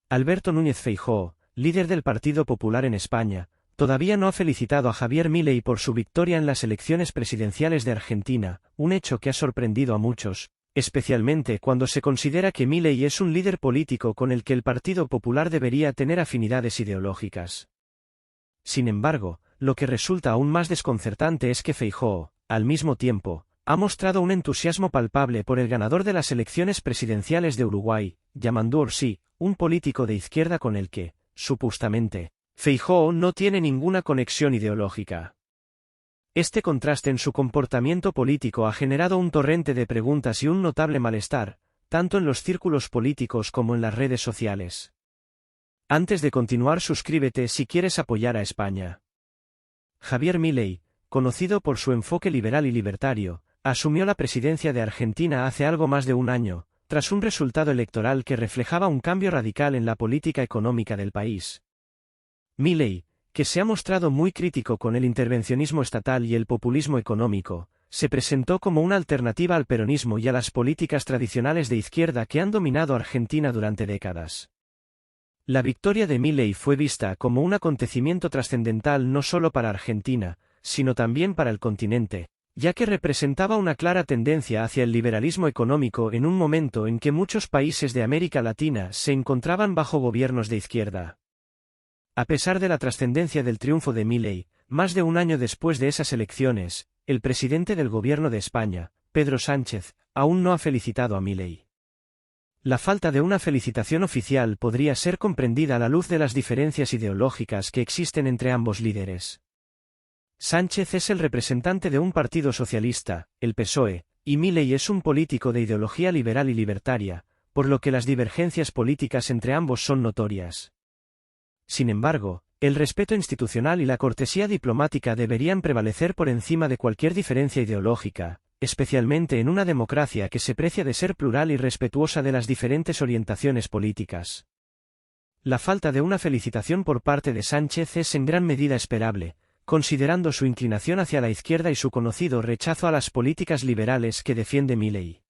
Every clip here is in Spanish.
Alberto Núñez Feijóo, líder del Partido Popular en España, todavía no ha felicitado a Javier Milei por su victoria en las elecciones presidenciales de Argentina, un hecho que ha sorprendido a muchos, especialmente cuando se considera que Milei es un líder político con el que el Partido Popular debería tener afinidades ideológicas. Sin embargo, lo que resulta aún más desconcertante es que Feijóo, al mismo tiempo, ha mostrado un entusiasmo palpable por el ganador de las elecciones presidenciales de Uruguay, Yamandu Orsi, un político de izquierda con el que, supuestamente, Feijóo no tiene ninguna conexión ideológica. Este contraste en su comportamiento político ha generado un torrente de preguntas y un notable malestar, tanto en los círculos políticos como en las redes sociales. Antes de continuar, suscríbete si quieres apoyar a España. Javier Milei, conocido por su enfoque liberal y libertario, asumió la presidencia de Argentina hace algo más de un año, tras un resultado electoral que reflejaba un cambio radical en la política económica del país. Milei, que se ha mostrado muy crítico con el intervencionismo estatal y el populismo económico, se presentó como una alternativa al peronismo y a las políticas tradicionales de izquierda que han dominado Argentina durante décadas. La victoria de Milei fue vista como un acontecimiento trascendental no solo para Argentina, sino también para el continente, ya que representaba una clara tendencia hacia el liberalismo económico en un momento en que muchos países de América Latina se encontraban bajo gobiernos de izquierda. A pesar de la trascendencia del triunfo de Milei, más de un año después de esas elecciones, el presidente del Gobierno de España, Pedro Sánchez, aún no ha felicitado a Milei. La falta de una felicitación oficial podría ser comprendida a la luz de las diferencias ideológicas que existen entre ambos líderes. Sánchez es el representante de un partido socialista, el PSOE, y Milei es un político de ideología liberal y libertaria, por lo que las divergencias políticas entre ambos son notorias. Sin embargo, el respeto institucional y la cortesía diplomática deberían prevalecer por encima de cualquier diferencia ideológica, especialmente en una democracia que se precia de ser plural y respetuosa de las diferentes orientaciones políticas. La falta de una felicitación por parte de Sánchez es en gran medida esperable, considerando su inclinación hacia la izquierda y su conocido rechazo a las políticas liberales que defiende Milei.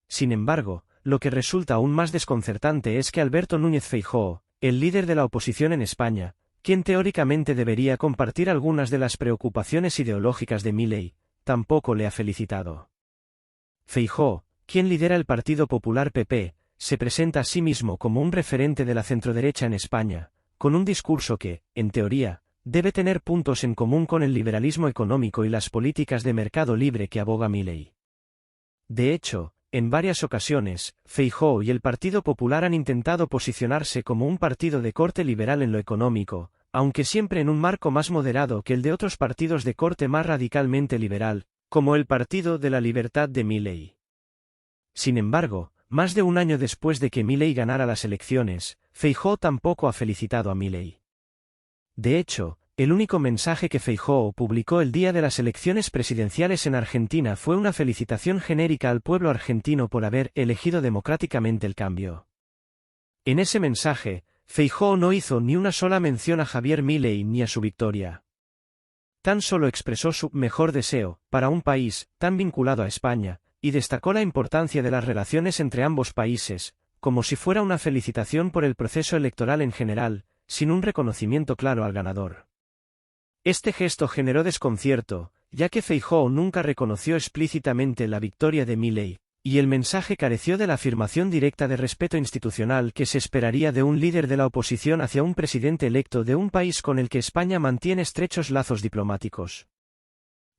Sin embargo, lo que resulta aún más desconcertante es que Alberto Núñez Feijóo, el líder de la oposición en España, quien teóricamente debería compartir algunas de las preocupaciones ideológicas de Milei, tampoco le ha felicitado. Feijóo, quien lidera el Partido Popular PP, se presenta a sí mismo como un referente de la centroderecha en España, con un discurso que, en teoría, debe tener puntos en común con el liberalismo económico y las políticas de mercado libre que aboga Milei. De hecho, en varias ocasiones, Feijóo y el Partido Popular han intentado posicionarse como un partido de corte liberal en lo económico, aunque siempre en un marco más moderado que el de otros partidos de corte más radicalmente liberal, como el Partido de la Libertad de Milei. Sin embargo, más de un año después de que Milei ganara las elecciones, Feijóo tampoco ha felicitado a Milei. De hecho, el único mensaje que Feijóo publicó el día de las elecciones presidenciales en Argentina fue una felicitación genérica al pueblo argentino por haber elegido democráticamente el cambio. En ese mensaje, Feijóo no hizo ni una sola mención a Javier Milei ni a su victoria. Tan solo expresó su mejor deseo para un país tan vinculado a España, y destacó la importancia de las relaciones entre ambos países, como si fuera una felicitación por el proceso electoral en general, sin un reconocimiento claro al ganador. Este gesto generó desconcierto, ya que Feijóo nunca reconoció explícitamente la victoria de Milei, y el mensaje careció de la afirmación directa de respeto institucional que se esperaría de un líder de la oposición hacia un presidente electo de un país con el que España mantiene estrechos lazos diplomáticos.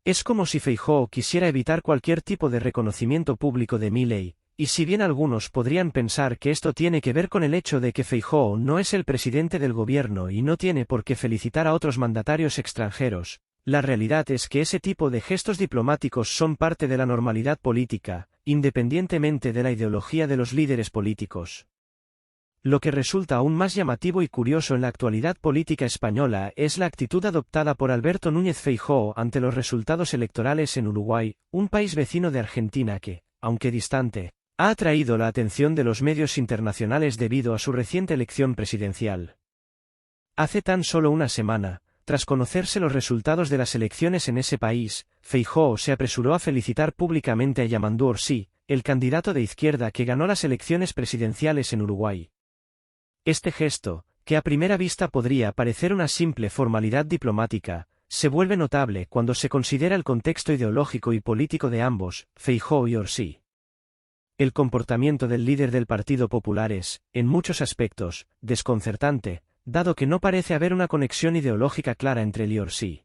Es como si Feijóo quisiera evitar cualquier tipo de reconocimiento público de Milei, y si bien algunos podrían pensar que esto tiene que ver con el hecho de que Feijóo no es el presidente del gobierno y no tiene por qué felicitar a otros mandatarios extranjeros, la realidad es que ese tipo de gestos diplomáticos son parte de la normalidad política, independientemente de la ideología de los líderes políticos. Lo que resulta aún más llamativo y curioso en la actualidad política española es la actitud adoptada por Alberto Núñez Feijóo ante los resultados electorales en Uruguay, un país vecino de Argentina que, aunque distante, ha atraído la atención de los medios internacionales debido a su reciente elección presidencial. Hace tan solo una semana, tras conocerse los resultados de las elecciones en ese país, Feijóo se apresuró a felicitar públicamente a Yamandu Orsi, el candidato de izquierda que ganó las elecciones presidenciales en Uruguay. Este gesto, que a primera vista podría parecer una simple formalidad diplomática, se vuelve notable cuando se considera el contexto ideológico y político de ambos, Feijóo y Orsí. El comportamiento del líder del Partido Popular es, en muchos aspectos, desconcertante, dado que no parece haber una conexión ideológica clara entre él y Orsí.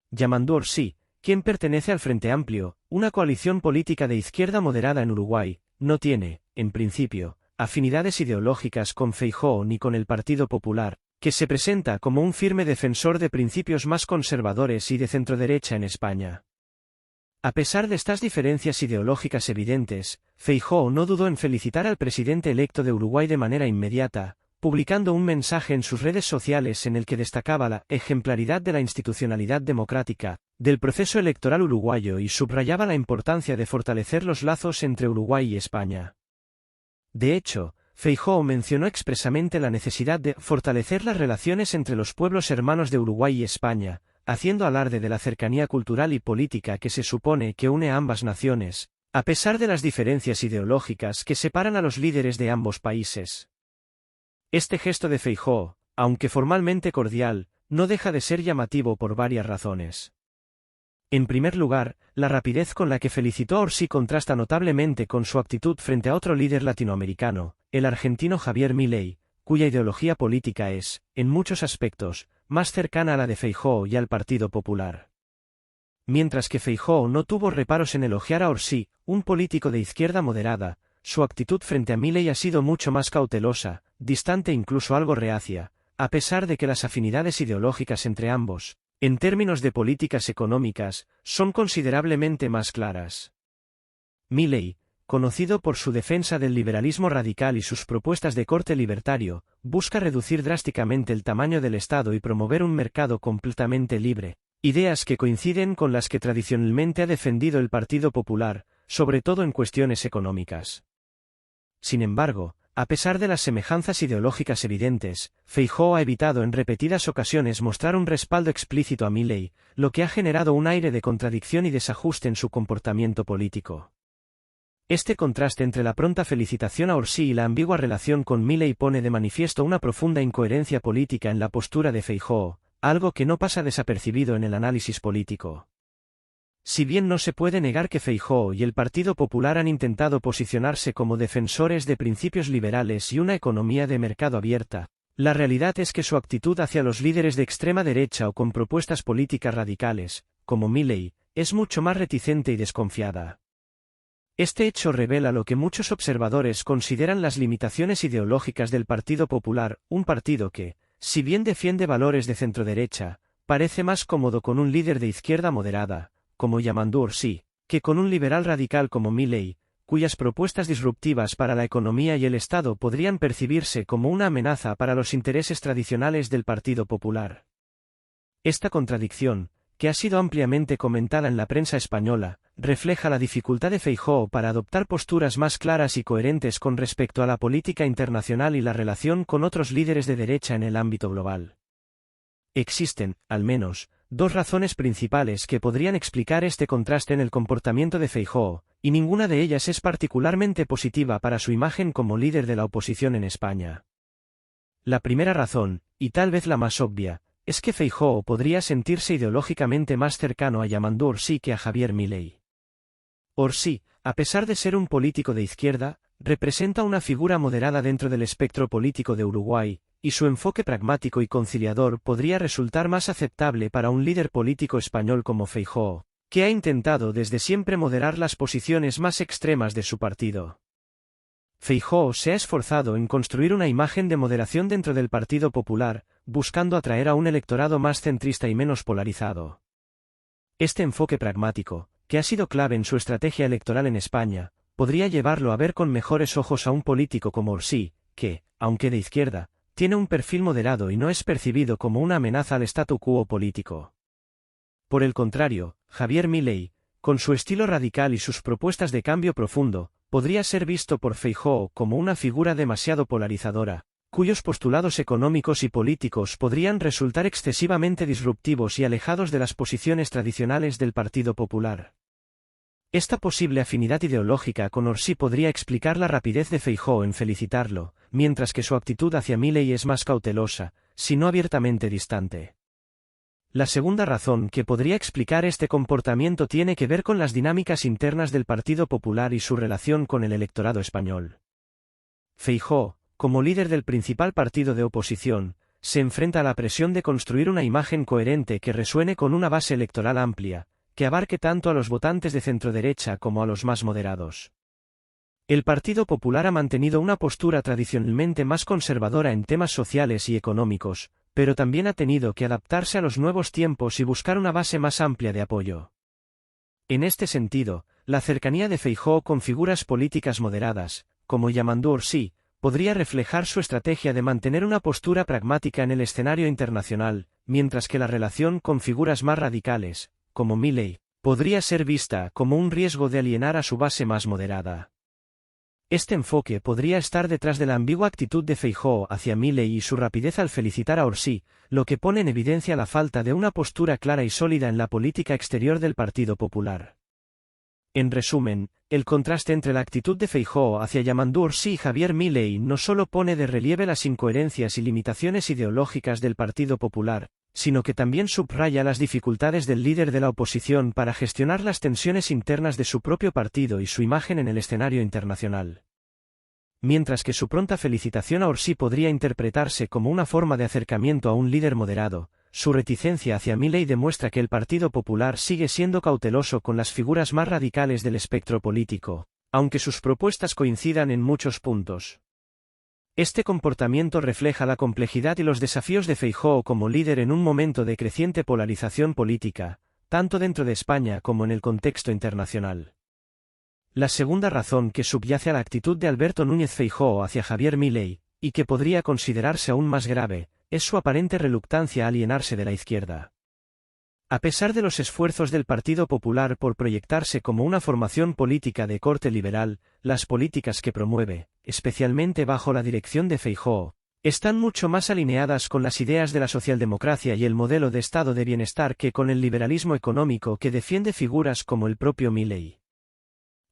Yamandu Orsí, quien pertenece al Frente Amplio, una coalición política de izquierda moderada en Uruguay, no tiene, en principio, afinidades ideológicas con Feijóo ni con el Partido Popular, que se presenta como un firme defensor de principios más conservadores y de centroderecha en España. A pesar de estas diferencias ideológicas evidentes, Feijóo no dudó en felicitar al presidente electo de Uruguay de manera inmediata, publicando un mensaje en sus redes sociales en el que destacaba la ejemplaridad de la institucionalidad democrática del proceso electoral uruguayo y subrayaba la importancia de fortalecer los lazos entre Uruguay y España. De hecho, Feijóo mencionó expresamente la necesidad de fortalecer las relaciones entre los pueblos hermanos de Uruguay y España, haciendo alarde de la cercanía cultural y política que se supone que une a ambas naciones, a pesar de las diferencias ideológicas que separan a los líderes de ambos países. Este gesto de Feijóo, aunque formalmente cordial, no deja de ser llamativo por varias razones. En primer lugar, la rapidez con la que felicitó a Orsí contrasta notablemente con su actitud frente a otro líder latinoamericano, el argentino Javier Milei, cuya ideología política es, en muchos aspectos, más cercana a la de Feijóo y al Partido Popular. Mientras que Feijóo no tuvo reparos en elogiar a Orsí, un político de izquierda moderada, su actitud frente a Milei ha sido mucho más cautelosa, distante e incluso algo reacia, a pesar de que las afinidades ideológicas entre ambos, en términos de políticas económicas, son considerablemente más claras. Milei, conocido por su defensa del liberalismo radical y sus propuestas de corte libertario, busca reducir drásticamente el tamaño del Estado y promover un mercado completamente libre, ideas que coinciden con las que tradicionalmente ha defendido el Partido Popular, sobre todo en cuestiones económicas. Sin embargo, a pesar de las semejanzas ideológicas evidentes, Feijóo ha evitado en repetidas ocasiones mostrar un respaldo explícito a Milei, lo que ha generado un aire de contradicción y desajuste en su comportamiento político. Este contraste entre la pronta felicitación a Orsí y la ambigua relación con Milei pone de manifiesto una profunda incoherencia política en la postura de Feijóo, algo que no pasa desapercibido en el análisis político. Si bien no se puede negar que Feijóo y el Partido Popular han intentado posicionarse como defensores de principios liberales y una economía de mercado abierta, la realidad es que su actitud hacia los líderes de extrema derecha o con propuestas políticas radicales, como Milei, es mucho más reticente y desconfiada. Este hecho revela lo que muchos observadores consideran las limitaciones ideológicas del Partido Popular, un partido que, si bien defiende valores de centroderecha, parece más cómodo con un líder de izquierda moderada, como Yamandu Orsí, que con un liberal radical como Milei, cuyas propuestas disruptivas para la economía y el Estado podrían percibirse como una amenaza para los intereses tradicionales del Partido Popular. Esta contradicción, que ha sido ampliamente comentada en la prensa española, refleja la dificultad de Feijóo para adoptar posturas más claras y coherentes con respecto a la política internacional y la relación con otros líderes de derecha en el ámbito global. Existen, al menos, dos razones principales que podrían explicar este contraste en el comportamiento de Feijóo, y ninguna de ellas es particularmente positiva para su imagen como líder de la oposición en España. La primera razón, y tal vez la más obvia, es que Feijóo podría sentirse ideológicamente más cercano a Yamandu Orsí que a Javier Milei. Orsí, a pesar de ser un político de izquierda, representa una figura moderada dentro del espectro político de Uruguay, y su enfoque pragmático y conciliador podría resultar más aceptable para un líder político español como Feijóo, que ha intentado desde siempre moderar las posiciones más extremas de su partido. Feijóo se ha esforzado en construir una imagen de moderación dentro del Partido Popular, buscando atraer a un electorado más centrista y menos polarizado. Este enfoque pragmático, que ha sido clave en su estrategia electoral en España, podría llevarlo a ver con mejores ojos a un político como Orsí, que, aunque de izquierda, tiene un perfil moderado y no es percibido como una amenaza al statu quo político. Por el contrario, Javier Milei, con su estilo radical y sus propuestas de cambio profundo, podría ser visto por Feijóo como una figura demasiado polarizadora, cuyos postulados económicos y políticos podrían resultar excesivamente disruptivos y alejados de las posiciones tradicionales del Partido Popular. Esta posible afinidad ideológica con Orsi podría explicar la rapidez de Feijóo en felicitarlo, mientras que su actitud hacia Milei es más cautelosa, si no abiertamente distante. La segunda razón que podría explicar este comportamiento tiene que ver con las dinámicas internas del Partido Popular y su relación con el electorado español. Feijóo, como líder del principal partido de oposición, se enfrenta a la presión de construir una imagen coherente que resuene con una base electoral amplia, que abarque tanto a los votantes de centroderecha como a los más moderados. El Partido Popular ha mantenido una postura tradicionalmente más conservadora en temas sociales y económicos, pero también ha tenido que adaptarse a los nuevos tiempos y buscar una base más amplia de apoyo. En este sentido, la cercanía de Feijóo con figuras políticas moderadas, como Yamandu Orsi, podría reflejar su estrategia de mantener una postura pragmática en el escenario internacional, mientras que la relación con figuras más radicales, como Milei, podría ser vista como un riesgo de alienar a su base más moderada. Este enfoque podría estar detrás de la ambigua actitud de Feijóo hacia Milei y su rapidez al felicitar a Orsi, lo que pone en evidencia la falta de una postura clara y sólida en la política exterior del Partido Popular. En resumen, el contraste entre la actitud de Feijóo hacia Yamandu Orsi y Javier Milei no solo pone de relieve las incoherencias y limitaciones ideológicas del Partido Popular, sino que también subraya las dificultades del líder de la oposición para gestionar las tensiones internas de su propio partido y su imagen en el escenario internacional. Mientras que su pronta felicitación a Orsi podría interpretarse como una forma de acercamiento a un líder moderado, su reticencia hacia Milei demuestra que el Partido Popular sigue siendo cauteloso con las figuras más radicales del espectro político, aunque sus propuestas coincidan en muchos puntos. Este comportamiento refleja la complejidad y los desafíos de Feijóo como líder en un momento de creciente polarización política, tanto dentro de España como en el contexto internacional. La segunda razón que subyace a la actitud de Alberto Núñez Feijóo hacia Javier Milei, y que podría considerarse aún más grave, es su aparente reluctancia a alienarse de la izquierda. A pesar de los esfuerzos del Partido Popular por proyectarse como una formación política de corte liberal, las políticas que promueve, especialmente bajo la dirección de Feijóo, están mucho más alineadas con las ideas de la socialdemocracia y el modelo de estado de bienestar que con el liberalismo económico que defiende figuras como el propio Milei.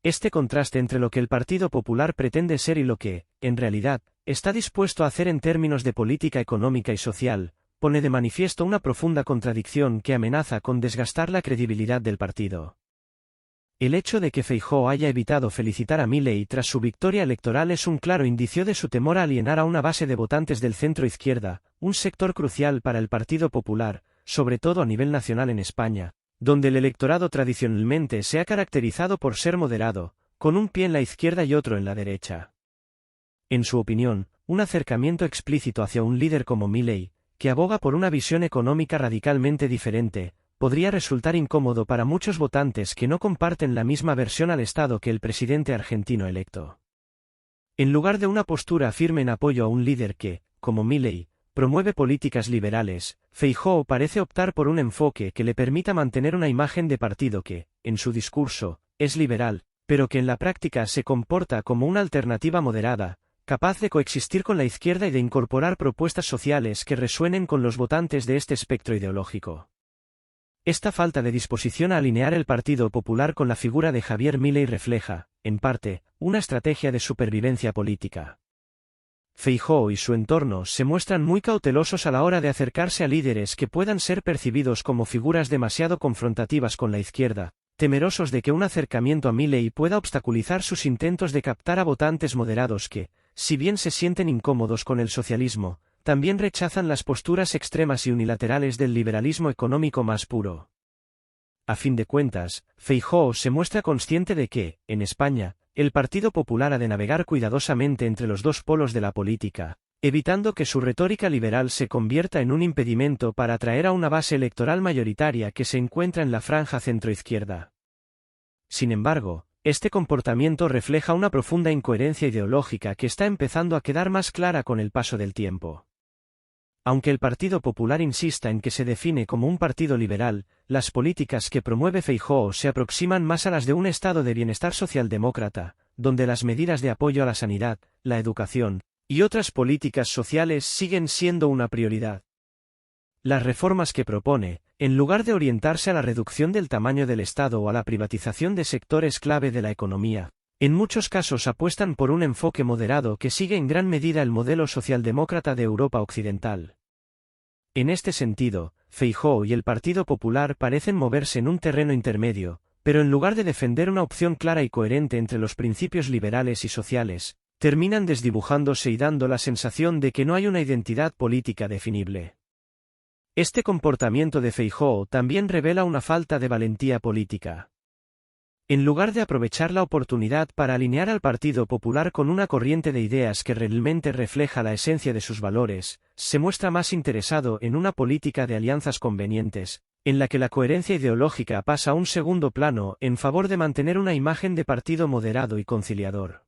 Este contraste entre lo que el Partido Popular pretende ser y lo que, en realidad, está dispuesto a hacer en términos de política económica y social, pone de manifiesto una profunda contradicción que amenaza con desgastar la credibilidad del partido. El hecho de que Feijóo haya evitado felicitar a Milei tras su victoria electoral es un claro indicio de su temor a alienar a una base de votantes del centro-izquierda, un sector crucial para el Partido Popular, sobre todo a nivel nacional en España, donde el electorado tradicionalmente se ha caracterizado por ser moderado, con un pie en la izquierda y otro en la derecha. En su opinión, un acercamiento explícito hacia un líder como Milei, que aboga por una visión económica radicalmente diferente, podría resultar incómodo para muchos votantes que no comparten la misma versión al Estado que el presidente argentino electo. En lugar de una postura firme en apoyo a un líder que, como Milei, promueve políticas liberales, Feijóo parece optar por un enfoque que le permita mantener una imagen de partido que, en su discurso, es liberal, pero que en la práctica se comporta como una alternativa moderada, capaz de coexistir con la izquierda y de incorporar propuestas sociales que resuenen con los votantes de este espectro ideológico. Esta falta de disposición a alinear el Partido Popular con la figura de Javier Milei refleja, en parte, una estrategia de supervivencia política. Feijóo y su entorno se muestran muy cautelosos a la hora de acercarse a líderes que puedan ser percibidos como figuras demasiado confrontativas con la izquierda, temerosos de que un acercamiento a Milei pueda obstaculizar sus intentos de captar a votantes moderados que, si bien se sienten incómodos con el socialismo, también rechazan las posturas extremas y unilaterales del liberalismo económico más puro. A fin de cuentas, Feijóo se muestra consciente de que, en España, el Partido Popular ha de navegar cuidadosamente entre los dos polos de la política, evitando que su retórica liberal se convierta en un impedimento para atraer a una base electoral mayoritaria que se encuentra en la franja centroizquierda. Sin embargo, este comportamiento refleja una profunda incoherencia ideológica que está empezando a quedar más clara con el paso del tiempo. Aunque el Partido Popular insista en que se define como un partido liberal, las políticas que promueve Feijóo se aproximan más a las de un estado de bienestar socialdemócrata, donde las medidas de apoyo a la sanidad, la educación y otras políticas sociales siguen siendo una prioridad. Las reformas que propone, en lugar de orientarse a la reducción del tamaño del Estado o a la privatización de sectores clave de la economía, en muchos casos apuestan por un enfoque moderado que sigue en gran medida el modelo socialdemócrata de Europa Occidental. En este sentido, Feijóo y el Partido Popular parecen moverse en un terreno intermedio, pero en lugar de defender una opción clara y coherente entre los principios liberales y sociales, terminan desdibujándose y dando la sensación de que no hay una identidad política definible. Este comportamiento de Feijóo también revela una falta de valentía política. En lugar de aprovechar la oportunidad para alinear al Partido Popular con una corriente de ideas que realmente refleja la esencia de sus valores, se muestra más interesado en una política de alianzas convenientes, en la que la coherencia ideológica pasa a un segundo plano en favor de mantener una imagen de partido moderado y conciliador.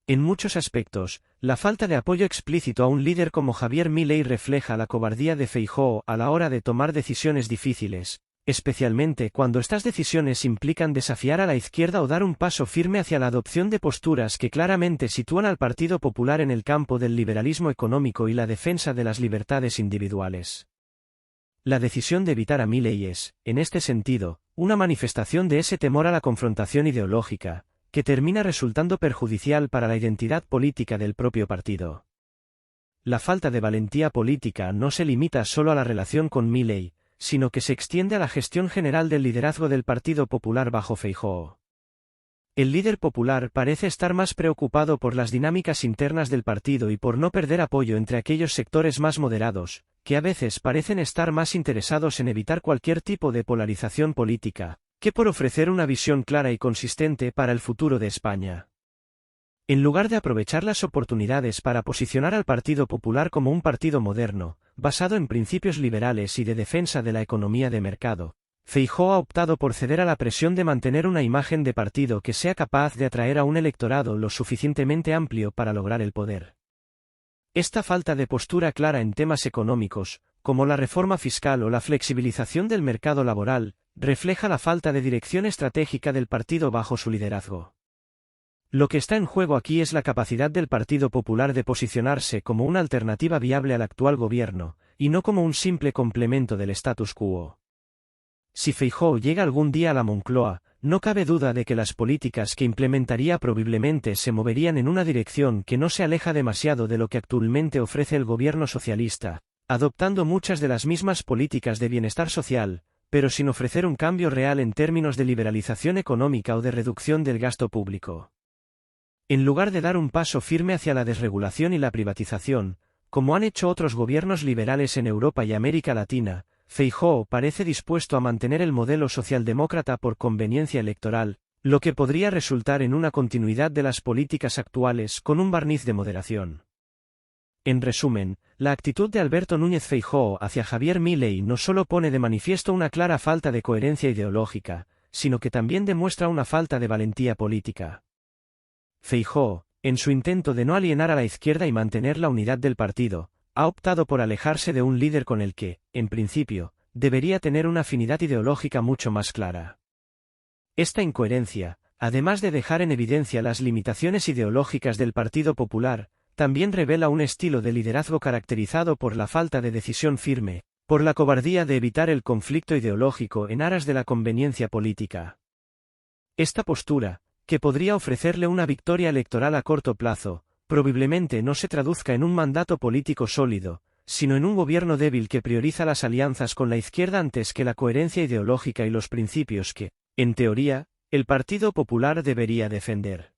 En muchos aspectos, la falta de apoyo explícito a un líder como Javier Milei refleja la cobardía de Feijóo a la hora de tomar decisiones difíciles, especialmente cuando estas decisiones implican desafiar a la izquierda o dar un paso firme hacia la adopción de posturas que claramente sitúan al Partido Popular en el campo del liberalismo económico y la defensa de las libertades individuales. La decisión de evitar a Milei es, en este sentido, una manifestación de ese temor a la confrontación ideológica, que termina resultando perjudicial para la identidad política del propio partido. La falta de valentía política no se limita solo a la relación con Milei, sino que se extiende a la gestión general del liderazgo del Partido Popular bajo Feijóo. El líder popular parece estar más preocupado por las dinámicas internas del partido y por no perder apoyo entre aquellos sectores más moderados, que a veces parecen estar más interesados en evitar cualquier tipo de polarización política, que por ofrecer una visión clara y consistente para el futuro de España. En lugar de aprovechar las oportunidades para posicionar al Partido Popular como un partido moderno, basado en principios liberales y de defensa de la economía de mercado, Feijóo ha optado por ceder a la presión de mantener una imagen de partido que sea capaz de atraer a un electorado lo suficientemente amplio para lograr el poder. Esta falta de postura clara en temas económicos, como la reforma fiscal o la flexibilización del mercado laboral, refleja la falta de dirección estratégica del partido bajo su liderazgo. Lo que está en juego aquí es la capacidad del Partido Popular de posicionarse como una alternativa viable al actual gobierno, y no como un simple complemento del status quo. Si Feijóo llega algún día a la Moncloa, no cabe duda de que las políticas que implementaría probablemente se moverían en una dirección que no se aleja demasiado de lo que actualmente ofrece el gobierno socialista, adoptando muchas de las mismas políticas de bienestar social, pero sin ofrecer un cambio real en términos de liberalización económica o de reducción del gasto público. En lugar de dar un paso firme hacia la desregulación y la privatización, como han hecho otros gobiernos liberales en Europa y América Latina, Feijóo parece dispuesto a mantener el modelo socialdemócrata por conveniencia electoral, lo que podría resultar en una continuidad de las políticas actuales con un barniz de moderación. En resumen, la actitud de Alberto Núñez Feijóo hacia Javier Milei no solo pone de manifiesto una clara falta de coherencia ideológica, sino que también demuestra una falta de valentía política. Feijóo, en su intento de no alienar a la izquierda y mantener la unidad del partido, ha optado por alejarse de un líder con el que, en principio, debería tener una afinidad ideológica mucho más clara. Esta incoherencia, además de dejar en evidencia las limitaciones ideológicas del Partido Popular, también revela un estilo de liderazgo caracterizado por la falta de decisión firme, por la cobardía de evitar el conflicto ideológico en aras de la conveniencia política. Esta postura, que podría ofrecerle una victoria electoral a corto plazo, probablemente no se traduzca en un mandato político sólido, sino en un gobierno débil que prioriza las alianzas con la izquierda antes que la coherencia ideológica y los principios que, en teoría, el Partido Popular debería defender.